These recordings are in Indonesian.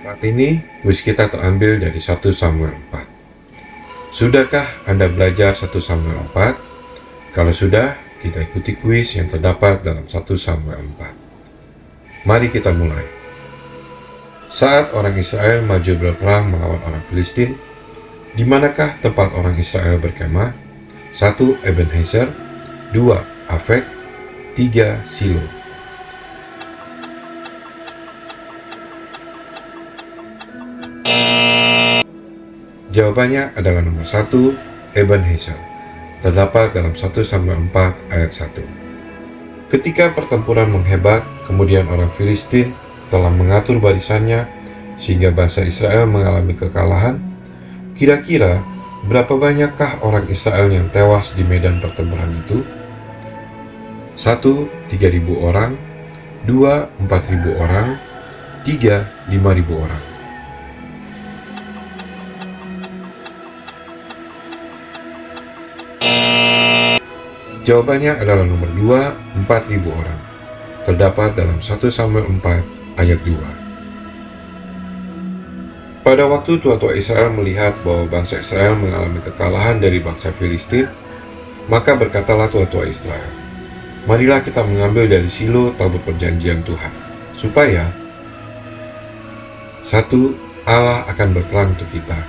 Saat ini, kuis kita terambil dari 1 Samuel 4. Sudahkah Anda belajar 1 Samuel 4? Kalau sudah, kita ikuti kuis yang terdapat dalam 1 Samuel 4. Mari kita mulai. Saat orang Israel maju berperang melawan orang Filistin, di manakah tempat orang Israel berkemah? 1. Ebenezer, 2. Afek, 3. Silo. Jawabannya adalah nomor 1, Ebenezer. Terdapat dalam 1 Samuel 4 ayat 1. Ketika pertempuran menghebat, kemudian orang Filistin telah mengatur barisannya sehingga bangsa Israel mengalami kekalahan. Kira-kira berapa banyakkah orang Israel yang tewas di medan pertempuran itu? 1. 3.000 orang, 2. 4.000 orang, 3. 5.000 orang. Jawabannya adalah nomor 2, 4.000 orang. Terdapat dalam 1 Samuel 4 ayat 2. Pada waktu tua-tua Israel melihat bahwa bangsa Israel mengalami kekalahan dari bangsa Filistin, maka berkatalah tua-tua Israel, marilah kita mengambil dari Silo tabut perjanjian Tuhan, supaya 1. Allah akan berperang untuk kita,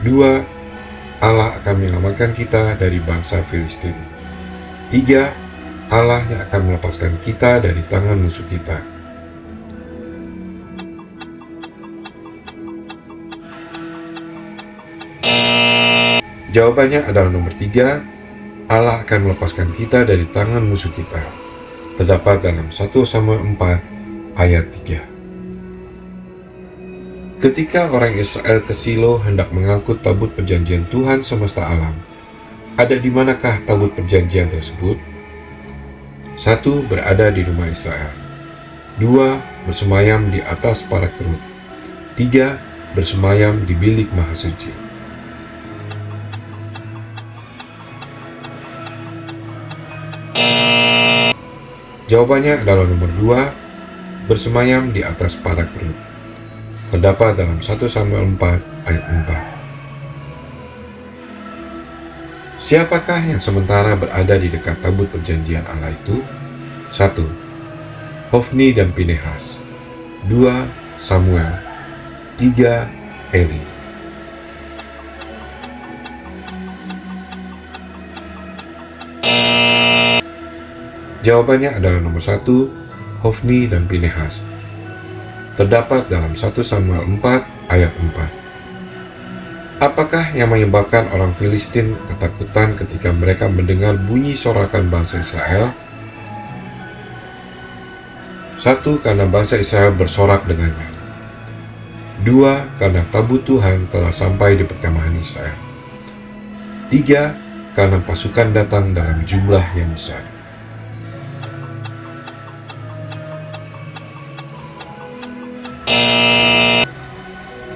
2. Allah akan menyelamatkan kita dari bangsa Filistin, 3. Allah yang akan melepaskan kita dari tangan musuh kita. Jawabannya adalah nomor 3. Allah akan melepaskan kita dari tangan musuh kita. Terdapat dalam 1 Samuel 4 ayat 3. Ketika orang Israel ke Silo hendak mengangkut tabut perjanjian Tuhan semesta alam, ada di manakah tabut perjanjian tersebut? 1. Berada di rumah Israel, 2. Bersemayam di atas para kerub, 3. Bersemayam di bilik mahasuci. Jawabannya adalah nomor 2, bersemayam di atas para kerub. Terdapat dalam 1 Samuel 4 ayat 4. Siapakah yang sementara berada di dekat tabut perjanjian Allah itu? 1. Hofni dan Pinehas, 2. Samuel, 3. Eli. Jawabannya adalah nomor 1, Hofni dan Pinehas. Terdapat dalam 1 Samuel 4 ayat 4. Apakah yang menyebabkan orang Filistin ketakutan ketika mereka mendengar bunyi sorakan bangsa Israel? 1. Karena bangsa Israel bersorak dengannya. 2. Karena tabut Tuhan telah sampai di perkemahan Israel. 3. Karena pasukan datang dalam jumlah yang besar.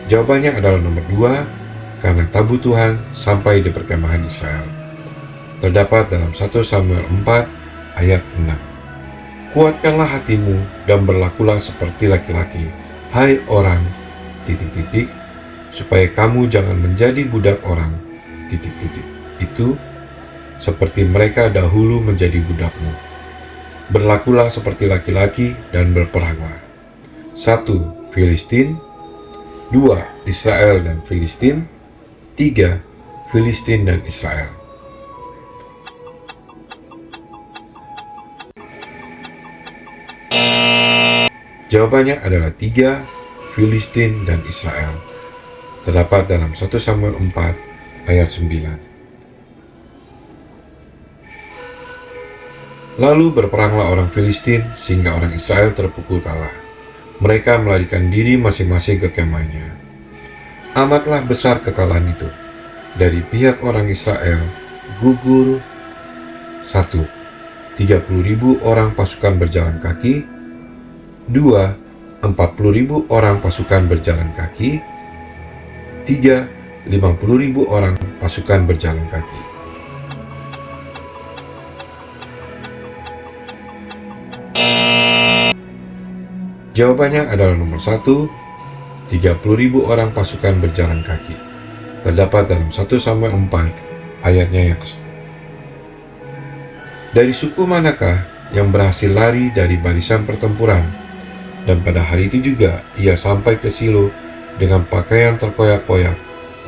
Jawabannya adalah nomor 2, karena tabut Tuhan sampai di perkemahan Israel. Terdapat dalam 1 Samuel 4 ayat 6. Kuatkanlah hatimu dan berlakulah seperti laki-laki, hai orang, supaya kamu jangan menjadi budak orang, itu seperti mereka dahulu menjadi budakmu. Berlakulah seperti laki-laki dan berperanglah. 1. Filistin, 2. Israel dan Filistin, 3. Filistin dan Israel. Jawabannya adalah 3. Filistin dan Israel. Terdapat dalam 1 Samuel 4 ayat 9. Lalu berperanglah orang Filistin sehingga orang Israel terpukul kalah. Mereka melarikan diri masing-masing ke kemahnya. Amatlah besar kekalahan itu. Dari pihak orang Israel gugur 1. 30.000 orang pasukan berjalan kaki, 2. 40.000 orang pasukan berjalan kaki, 3. 50.000 orang pasukan berjalan kaki. Jawabannya adalah nomor 1, 30.000 orang pasukan berjalan kaki. Terdapat dalam 1 Samuel 4 ayatnya yang ke-10. Dari suku manakah yang berhasil lari dari barisan pertempuran? Dan pada hari itu juga ia sampai ke Silo dengan pakaian terkoyak-koyak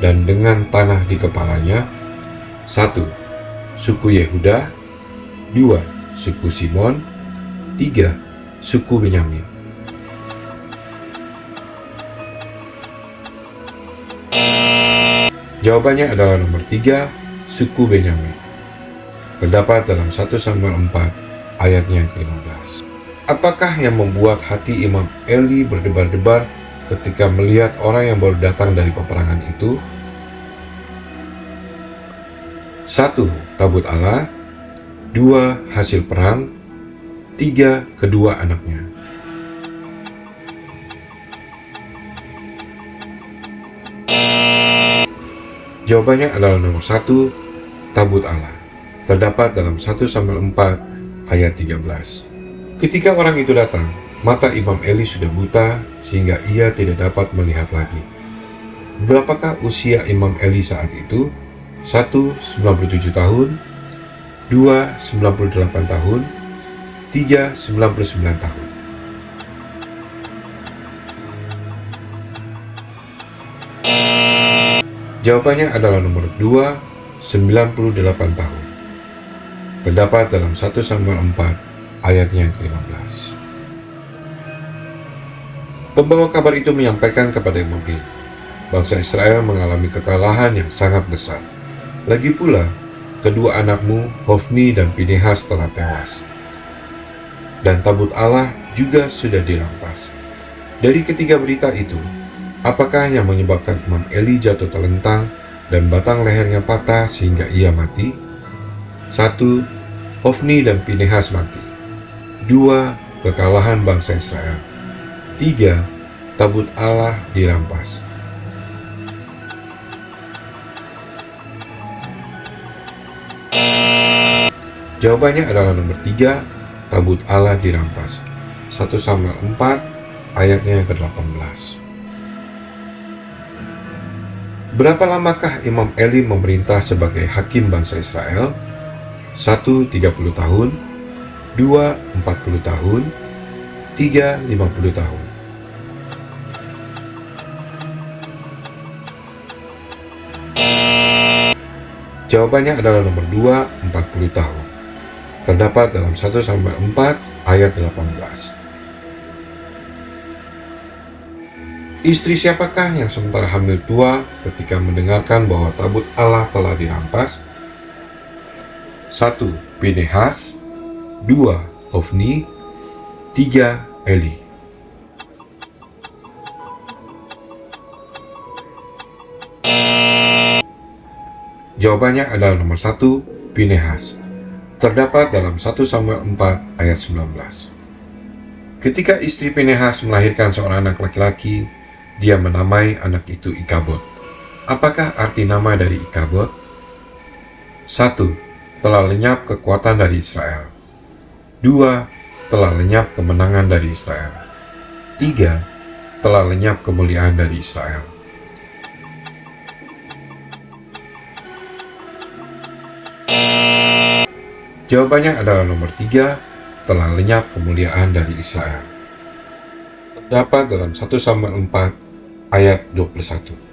dan dengan tanah di kepalanya. 1. Suku Yehuda. 2. Suku Simon. 3. Suku Benyamin. Jawabannya adalah nomor 3, suku Benyamin. Terdapat dalam 1 Samuel 4 ayatnya yang ke-15. Apakah yang membuat hati Imam Eli berdebar-debar ketika melihat orang yang baru datang dari peperangan itu? 1. Tabut Allah. 2. Hasil perang. 3. Kedua anaknya. Jawabannya adalah nomor 1, tabut Allah. Terdapat dalam 1 Samuel 4 ayat 13. Ketika orang itu datang, mata Imam Eli sudah buta sehingga ia tidak dapat melihat lagi. Berapakah usia Imam Eli saat itu? 1. 97 tahun. 2. 98 tahun. 3. 99 tahun. Jawabannya adalah nomor 2, 98 tahun. Terdapat dalam 1 Samuel 4 ayatnya yang ke-15. Pembawa kabar itu menyampaikan kepada Imam Eli, bangsa Israel mengalami kekalahan yang sangat besar. Lagi pula, kedua anakmu, Hofni dan Pinehas telah tewas. Dan tabut Allah juga sudah dirampas. Dari ketiga berita itu, apakah yang menyebabkan Imam Eli jatuh terlentang dan batang lehernya patah sehingga ia mati? 1. Hofni dan Pinehas mati. 2. Kekalahan bangsa Israel. 3. Tabut Allah dirampas. Jawabannya adalah nomor 3, tabut Allah dirampas. 1 Samuel 4 ayatnya yang ke-18. Berapa lamakah Imam Eli memerintah sebagai hakim bangsa Israel? 1. 30 tahun. 2. 40 tahun. 3. 50 tahun. Jawabannya adalah nomor 2, 40 tahun. Terdapat dalam 1 Samuel 4 ayat 18. Istri siapakah yang sementara hamil tua ketika mendengarkan bahwa tabut Allah telah dirampas? 1. Pinehas. 2. Hofni. 3. Eli. Jawabannya adalah nomor 1, Pinehas. Terdapat dalam 1 Samuel 4 ayat 19. Ketika istri Pinehas melahirkan seorang anak laki-laki, dia menamai anak itu Ikabod. Apakah arti nama dari Ikabod? 1. Telah lenyap kekuatan dari Israel. 2. Telah lenyap kemenangan dari Israel. 3. Telah lenyap kemuliaan dari Israel. Jawabannya adalah nomor 3, telah lenyap kemuliaan dari Israel. Terdapat dalam 1 Samuel 4 ayat 21.